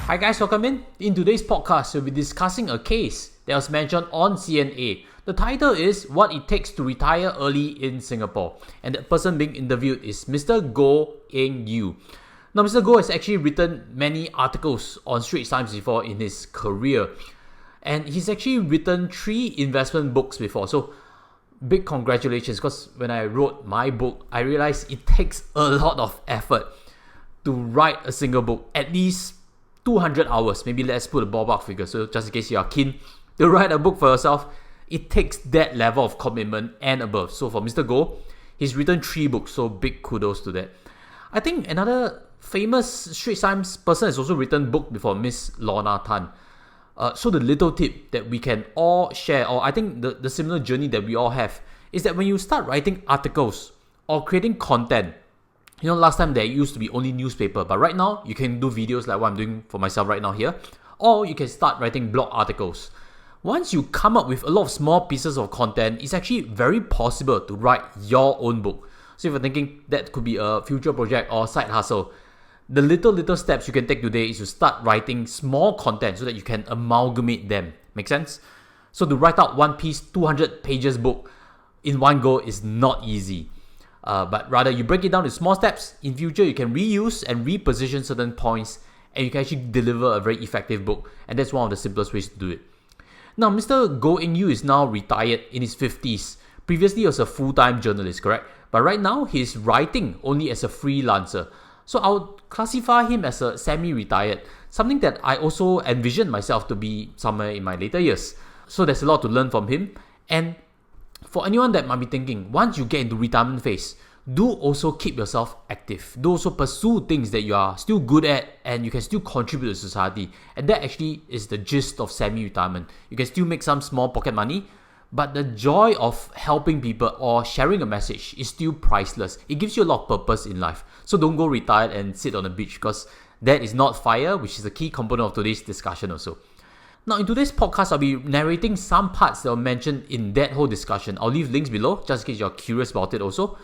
Hi guys, welcome in. In today's podcast, we'll be discussing a case that was mentioned on CNA. The title is What It Takes to Retire Early in Singapore. And the person being interviewed is Mr. Goh Eng Yeow. Now, Mr. Goh has actually written many articles on Straits Times before in his career. And he's actually written 3 investment books before. So, big congratulations, because when I wrote my book, I realized it takes a lot of effort to write a single book, at least 200 hours. Maybe let's put a ballpark figure, so just in case you are keen to write a book for yourself, it takes that level of commitment and above. So for Mr. Goh, he's written 3 books, so big kudos to that. I think another famous Straits Times person has also written a book before, Miss Lorna Tan. So the little tip that we can all share, or I think the similar journey that we all have, is that when you start writing articles or creating content, last time there used to be only newspaper, but right now you can do videos like what I'm doing for myself right now here, or you can start writing blog articles. Once you come up with a lot of small pieces of content, it's actually very possible to write your own book. So if you're thinking that could be a future project or side hustle, the little steps you can take today is to start writing small content so that you can amalgamate them. Make sense? So to write out one piece, 200 pages book in one go is not easy. But rather you break it down to small steps. In future, you can reuse and reposition certain points, and you can actually deliver a very effective book. And that's one of the simplest ways to do it. Now, Mr. Goh Eng Yeow is now retired in his 50s. Previously, he was a full-time journalist, correct? But right now, he's writing only as a freelancer. So I would classify him as a semi-retired, something that I also envision myself to be somewhere in my later years. So there's a lot to learn from him. And for anyone that might be thinking, once you get into retirement phase, do also keep yourself active. Do also pursue things that you are still good at and you can still contribute to society. And that actually is the gist of semi-retirement. You can still make some small pocket money, but the joy of helping people or sharing a message is still priceless. It gives you a lot of purpose in life. So don't go retired and sit on the beach, because that is not fire, which is a key component of today's discussion also. Now, in today's podcast, I'll be narrating some parts that were mentioned in that whole discussion. I'll leave links below, just in case you're curious about it also.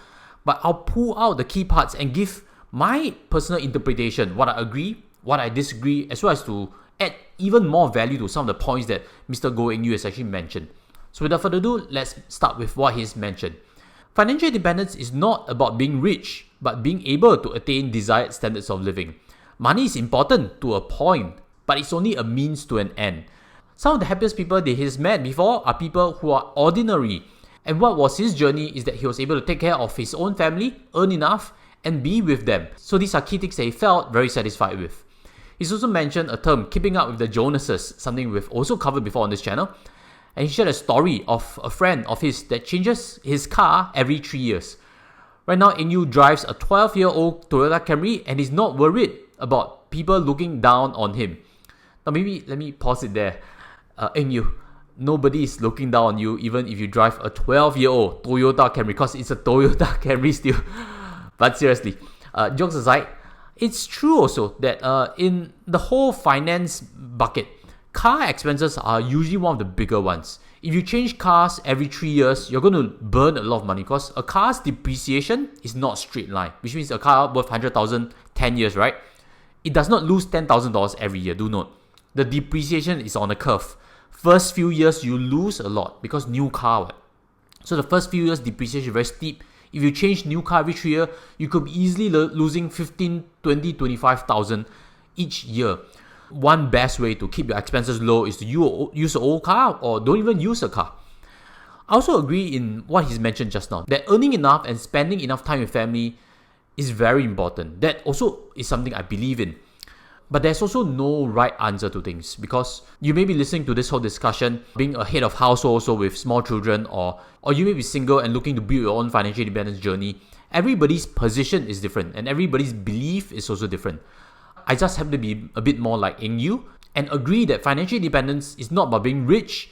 But I'll pull out the key parts and give my personal interpretation, what I agree, what I disagree, as well as to add even more value to some of the points that Mr. Goh Eng Yeow has actually mentioned. So without further ado, let's start with what he's mentioned. Financial independence is not about being rich, but being able to attain desired standards of living. Money is important to a point, but it's only a means to an end. Some of the happiest people that he's met before are people who are ordinary. And what was his journey is that he was able to take care of his own family, earn enough, and be with them. So these are key things that he felt very satisfied with. He's also mentioned a term, keeping up with the Jonases, something we've also covered before on this channel. And he shared a story of a friend of his that changes his car every 3 years. Right now, Eng Yeow drives a 12-year-old Toyota Camry and he's not worried about people looking down on him. Now maybe let me pause it there. Eng Yeow, nobody is looking down on you even if you drive a 12-year-old Toyota Camry, because it's a Toyota Camry still. But seriously, jokes aside, it's true also that in the whole finance bucket, car expenses are usually one of the bigger ones. If you change cars every 3 years, you're going to burn a lot of money, because a car's depreciation is not straight line, which means a car worth 100,000 10 years, right? It does not lose $10,000 every year, do note. The depreciation is on a curve. First few years, you lose a lot because new car. So the first few years, depreciation is very steep. If you change new car every 3 years, you could be easily losing 15, 20, 25,000 each year. One best way to keep your expenses low is to use an old car, or don't even use a car. I also agree in what he's mentioned just now, that earning enough and spending enough time with family is very important. That also is something I believe in. But there's also no right answer to things, because you may be listening to this whole discussion being a head of household also with small children, or you may be single and looking to build your own financial independence journey. Everybody's position is different and everybody's belief is also different. I just happen to be a bit more like Eng Yeow and agree that financial independence is not about being rich,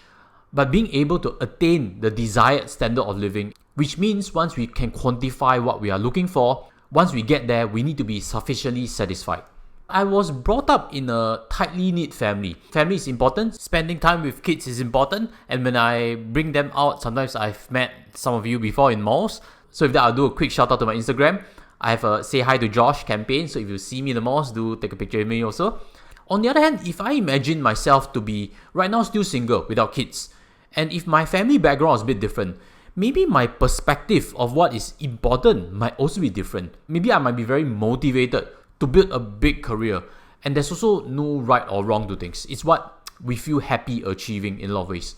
but being able to attain the desired standard of living, which means once we can quantify what we are looking for, once we get there, we need to be sufficiently satisfied. I was brought up in a tightly knit family. Family is important, spending time with kids is important, and when I bring them out, sometimes I've met some of you before in malls. So with that, I'll do a quick shout out to my Instagram. I have a Say Hi to Josh campaign, so if you see me in the malls, do take a picture of me also. On the other hand, if I imagine myself to be right now still single without kids, and if my family background is a bit different, maybe my perspective of what is important might also be different. Maybe I might be very motivated to build a big career, and there's also no right or wrong to things. It's what we feel happy achieving in a lot of ways.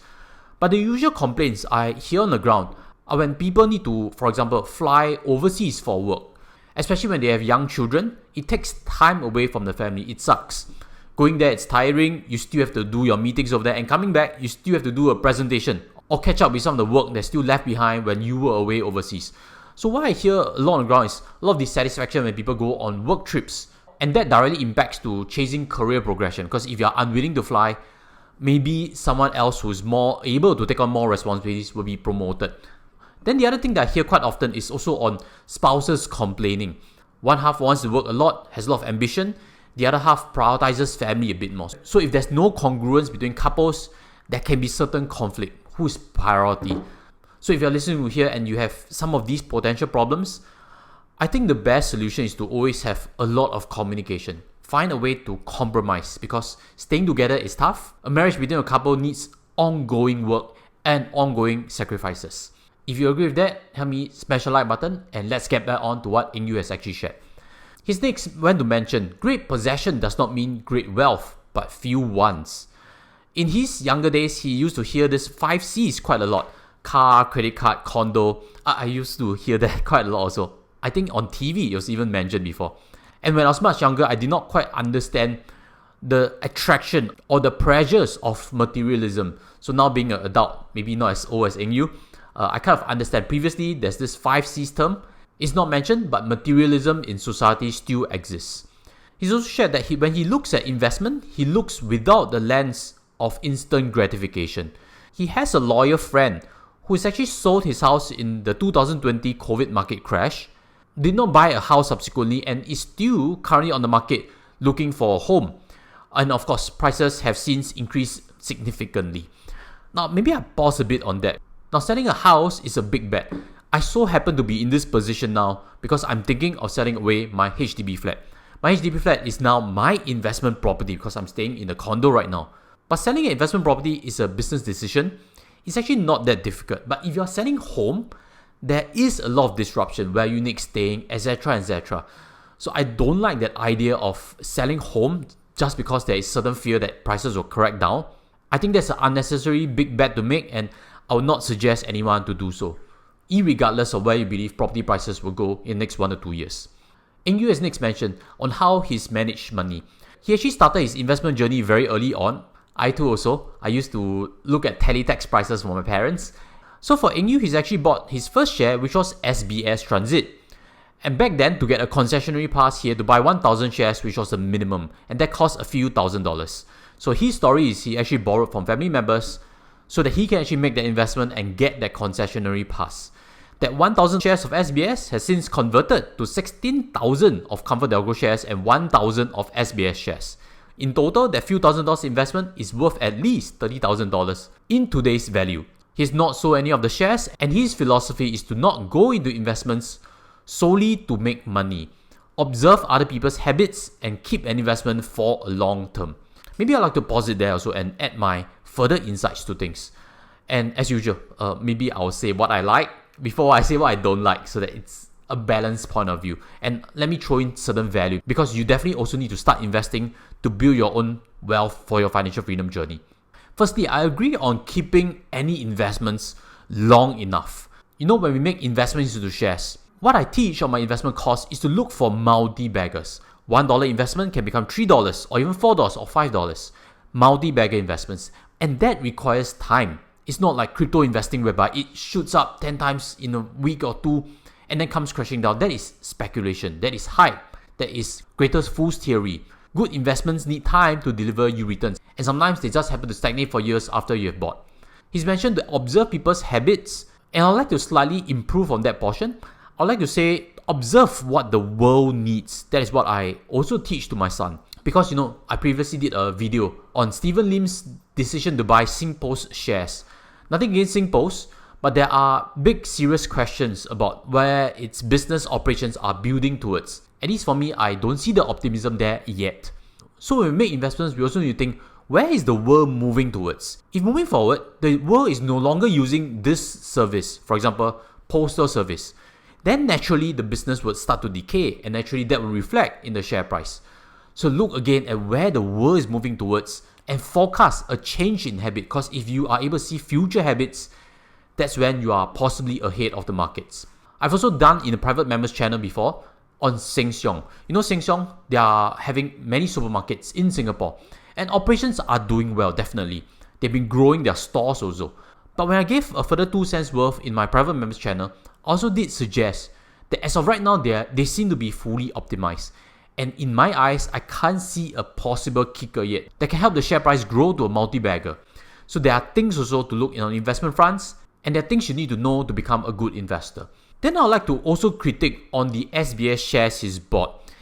But the usual complaints I hear on the ground are when people need to, for example, fly overseas for work. Especially when they have young children, it takes time away from the family. It sucks. Going there, it's tiring. You still have to do your meetings over there, and coming back, you still have to do a presentation or catch up with some of the work that's still left behind when you were away overseas. So what I hear a lot on the ground is a lot of dissatisfaction when people go on work trips, and that directly impacts to chasing career progression. Because if you're unwilling to fly, maybe someone else who's more able to take on more responsibilities will be promoted. Then the other thing that I hear quite often is also on spouses complaining. One half wants to work a lot, has a lot of ambition. The other half prioritizes family a bit more. So if there's no congruence between couples, there can be certain conflict. Who's priority? So if you're listening to here and you have some of these potential problems, I think the best solution is to always have a lot of communication. Find a way to compromise, because staying together is tough. A marriage between a couple needs ongoing work and ongoing sacrifices. If you agree with that, help me smash the like button and let's get back on to what Eng Yeow has actually shared. His next went to mention, great possession does not mean great wealth, but few wants. In his younger days, he used to hear this 5 C's quite a lot. Car, credit card, condo. I used to hear that quite a lot also. I think on TV it was even mentioned before. And when I was much younger, I did not quite understand the attraction or the pressures of materialism. So now being an adult, maybe not as old as Eng Yeow, I kind of understand. Previously, there's this 5 C's term. It's not mentioned, but materialism in society still exists. He's also shared that when he looks at investment, he looks without the lens of instant gratification. He has a lawyer friend who has actually sold his house in the 2020 COVID market crash, did not buy a house subsequently, and is still currently on the market looking for a home. And of course, prices have since increased significantly. Now, maybe I pause a bit on that. Now, selling a house is a big bet. I so happen to be in this position now because I'm thinking of selling away my HDB flat. My HDB flat is now my investment property because I'm staying in a condo right now. But selling an investment property is a business decision. It's actually not that difficult. But if you're selling home, there is a lot of disruption where you need staying, etc., etc. So I don't like that idea of selling home just because there is certain fear that prices will correct down. I think that's an unnecessary big bet to make, and I would not suggest anyone to do so, irregardless of where you believe property prices will go in the next 1 to 2 years. Eng Yeow has next mentioned on how he's managed money. He actually started his investment journey very early on. I too also. I used to look at teletext prices for my parents. So for Eng Yeow, he's actually bought his first share, which was SBS Transit. And back then, to get a concessionary pass, he had to buy 1,000 shares, which was the minimum. And that cost a few $1,000s. So his story is he actually borrowed from family members so that he can actually make that investment and get that concessionary pass. That 1,000 shares of SBS has since converted to 16,000 of ComfortDelGro shares and 1,000 of SBS shares. In total, that few $1,000s investment is worth at least $30,000 in today's value. He's not sold any of the shares, and his philosophy is to not go into investments solely to make money. Observe other people's habits and keep an investment for a long term. Maybe I'd like to pause it there also and add my further insights to things. And as usual, maybe I'll say what I like before I say what I don't like, so that it's a balanced point of view. And let me throw in certain value, because you definitely also need to start investing to build your own wealth for your financial freedom journey. Firstly, I agree on keeping any investments long enough. You know, when we make investments into shares, what I teach on my investment course is to look for multi-baggers. $1 investment can become $3 or even $4 or $5. Multi-bagger investments. And that requires time. It's not like crypto investing whereby it shoots up 10 times in a week or two and then comes crashing down. That is speculation. That is hype. That is greatest fool's theory. Good investments need time to deliver you returns. And sometimes they just happen to stagnate for years after you have bought. He's mentioned to observe people's habits. And I'd like to slightly improve on that portion. I'd like to say, observe what the world needs. That is what I also teach to my son. Because, you know, I previously did a video on Stephen Lim's decision to buy Singpost shares. Nothing against Singpost, but there are big serious questions about where its business operations are building towards. At least for me, I don't see the optimism there yet. So when we make investments, we also need to think, where is the world moving towards? If moving forward, the world is no longer using this service, for example, postal service, then naturally the business would start to decay, and naturally that will reflect in the share price. So look again at where the world is moving towards and forecast a change in habit, because if you are able to see future habits, that's when you are possibly ahead of the markets. I've also done in a private members channel before on Sheng Siong. You know Sheng Siong, they are having many supermarkets in Singapore, and operations are doing well, definitely. They've been growing their stores also. But when I gave a further 2 cents worth in my private members channel, I also did suggest that as of right now, they seem to be fully optimized. And in my eyes, I can't see a possible kicker yet that can help the share price grow to a multi-bagger. So there are things also to look in on investment fronts, and there are things you need to know to become a good investor. Then I would like to also critique on the SBS shares he's bought.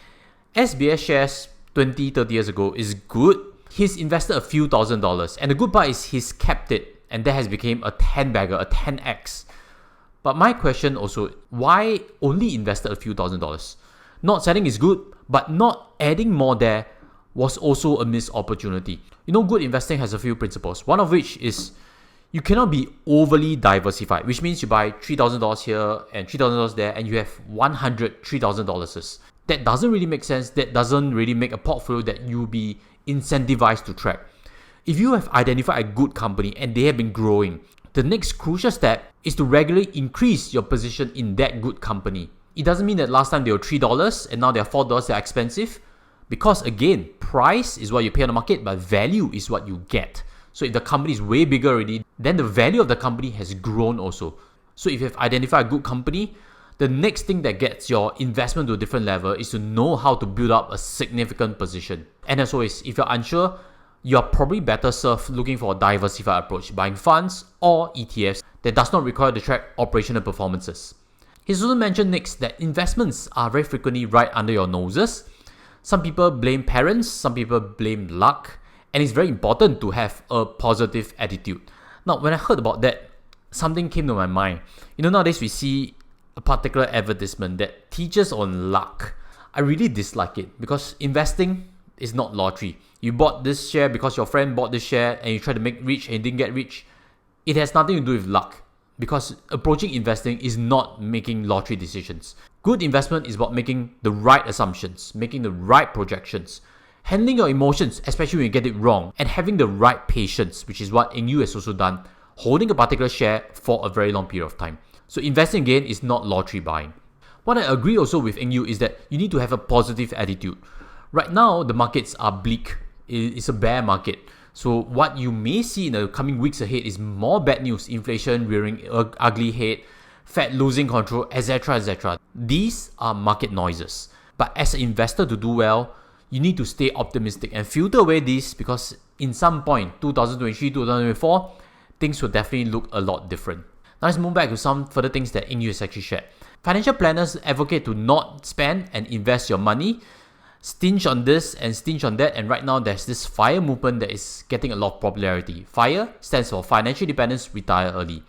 SBS shares 20-30 years ago is good. He's invested a few $1,000s, and the good part is he's kept it, and that has become a 10-bagger, a 10x. But my question also, why only invested a few $1,000s? Not selling is good, but not adding more there was also a missed opportunity. You know, good investing has a few principles, one of which is you cannot be overly diversified, which means you buy $3,000 here and $3,000 there, and you have 100 $3,000s. That doesn't really make sense. That doesn't really make a portfolio that you'll be incentivized to track. If you have identified a good company and they have been growing, the next crucial step is to regularly increase your position in that good company. It doesn't mean that last time they were $3 and now they're $4, they're expensive. Because again, price is what you pay on the market, but value is what you get. So if the company is way bigger already, then the value of the company has grown also. So if you have identified a good company, the next thing that gets your investment to a different level is to know how to build up a significant position. And as always, if you're unsure, you're probably better served looking for a diversified approach, buying funds or ETFs that does not require to track operational performances. He's also mentioned next that investments are very frequently right under your noses. Some people blame parents, some people blame luck, and it's very important to have a positive attitude. Now, when I heard about that, something came to my mind. You know, nowadays we see a particular advertisement that teaches on luck. I really dislike it because investing is not lottery. You bought this share because your friend bought this share and you try to make rich and you didn't get rich. It has nothing to do with luck, because approaching investing is not making lottery decisions. Good investment is about making the right assumptions, making the right projections, handling your emotions, especially when you get it wrong, and having the right patience, which is what Eng Yeow has also done, holding a particular share for a very long period of time. So investing again is not lottery buying. What I agree also with Eng Yeow is that you need to have a positive attitude. Right now, the markets are bleak. It's a bear market. So what you may see in the coming weeks ahead is more bad news, inflation rearing ugly head, Fed losing control, etc., etc. These are market noises. But as an investor, to do well, you need to stay optimistic and filter away this, because in some point, 2023, 2024, things will definitely look a lot different. Now let's move back to some further things that Eng Yeow has actually shared. Financial planners advocate to not spend and invest your money, stinge on this and stinge on that, and right now there's this FIRE movement that is getting a lot of popularity. FIRE stands for Financial Independence, Retire Early.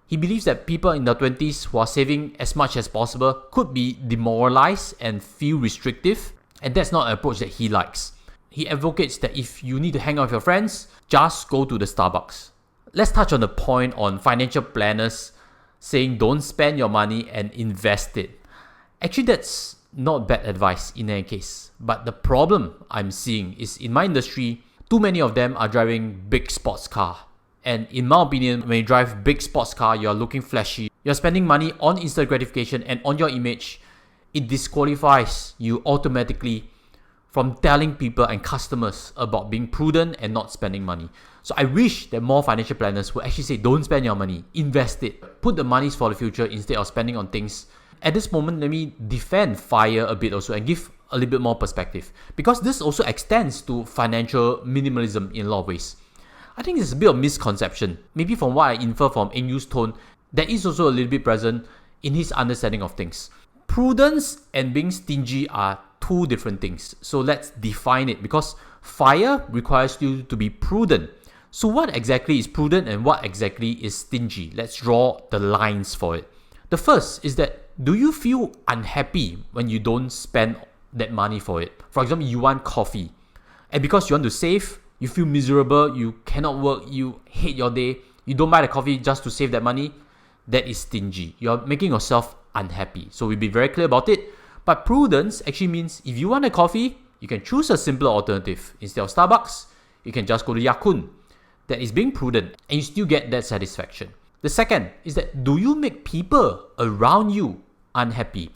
He believes that people in their 20s who are saving as much as possible could be demoralized and feel restrictive, and that's not an approach that he likes. He advocates that if you need to hang out with your friends, just go to the Starbucks. Let's touch on the point on financial planners saying don't spend your money and invest it. Actually, that's not bad advice in any case. But the problem I'm seeing is in my industry, too many of them are driving big sports car. And in my opinion, when you drive big sports car, you're looking flashy, you're spending money on instant gratification and on your image, it disqualifies you automatically from telling people and customers about being prudent and not spending money. So I wish that more financial planners would actually say, don't spend your money, invest it. Put the monies for the future instead of spending on things. At this moment, let me defend FIRE a bit also and give a little bit more perspective, because this also extends to financial minimalism in a lot of ways. I think there's a bit of misconception, maybe from what I infer from Eng Yeow's tone, that is also a little bit present in his understanding of things. Prudence and being stingy are two different things. So let's define it, because FIRE requires you to be prudent. So what exactly is prudent and what exactly is stingy? Let's draw the lines for it. The first is that, do you feel unhappy when you don't spend that money for it? For example, you want coffee, and because you want to save, you feel miserable, you cannot work, you hate your day, you don't buy the coffee just to save that money. That is stingy. You're making yourself unhappy. So we'll be very clear about it. But prudence actually means if you want a coffee, you can choose a simpler alternative. Instead of Starbucks, you can just go to Ya-Kun. That is being prudent, and you still get that satisfaction. The second is that, do you make people around you unhappy?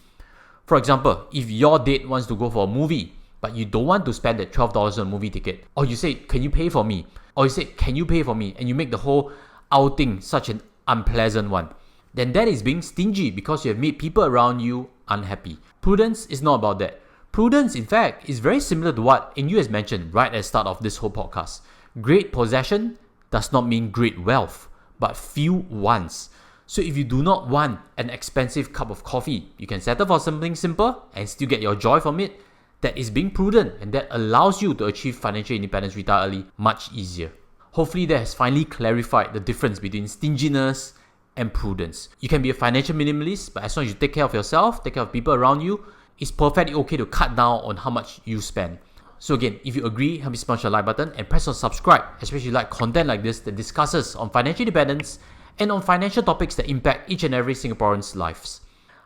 For example, if your date wants to go for a movie, but you don't want to spend that $12 on a movie ticket, or you say, can you pay for me? Or you say, can you pay for me? And you make the whole outing such an unpleasant one, then that is being stingy because you have made people around you unhappy. Prudence is not about that. Prudence, in fact, is very similar to what Eng Yeow has mentioned right at the start of this whole podcast. Great possession does not mean great wealth, but few wants. So if you do not want an expensive cup of coffee, you can settle for something simple and still get your joy from it. That is being prudent, and that allows you to achieve financial independence, retire early, much easier. Hopefully that has finally clarified the difference between stinginess and prudence. You can be a financial minimalist, but as long as you take care of yourself, take care of people around you, it's perfectly okay to cut down on how much you spend. So again, if you agree, help me smash the like button and press on subscribe, especially if you like content like this that discusses on financial independence and on financial topics that impact each and every Singaporean's lives.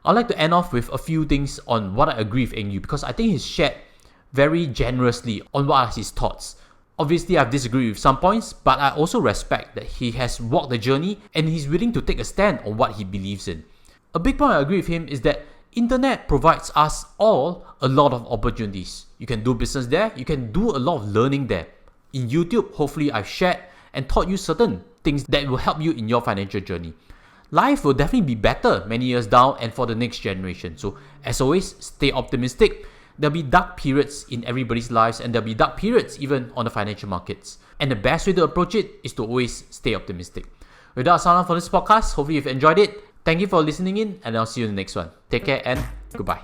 I'd like to end off with a few things on what I agree with Eng Yeow, because I think he's shared very generously on what are his thoughts. Obviously, I've disagreed with some points, but I also respect that he has walked the journey and he's willing to take a stand on what he believes in. A big point I agree with him is that internet provides us all a lot of opportunities. You can do business there, you can do a lot of learning there. In YouTube, hopefully I've shared and taught you certain things that will help you in your financial journey. Life will definitely be better many years down and for the next generation. So as always, stay optimistic. There'll be dark periods in everybody's lives, and there'll be dark periods even on the financial markets. And the best way to approach it is to always stay optimistic. With that, I'll sign off for this podcast. Hopefully you've enjoyed it. Thank you for listening in, and I'll see you in the next one. Take care and goodbye.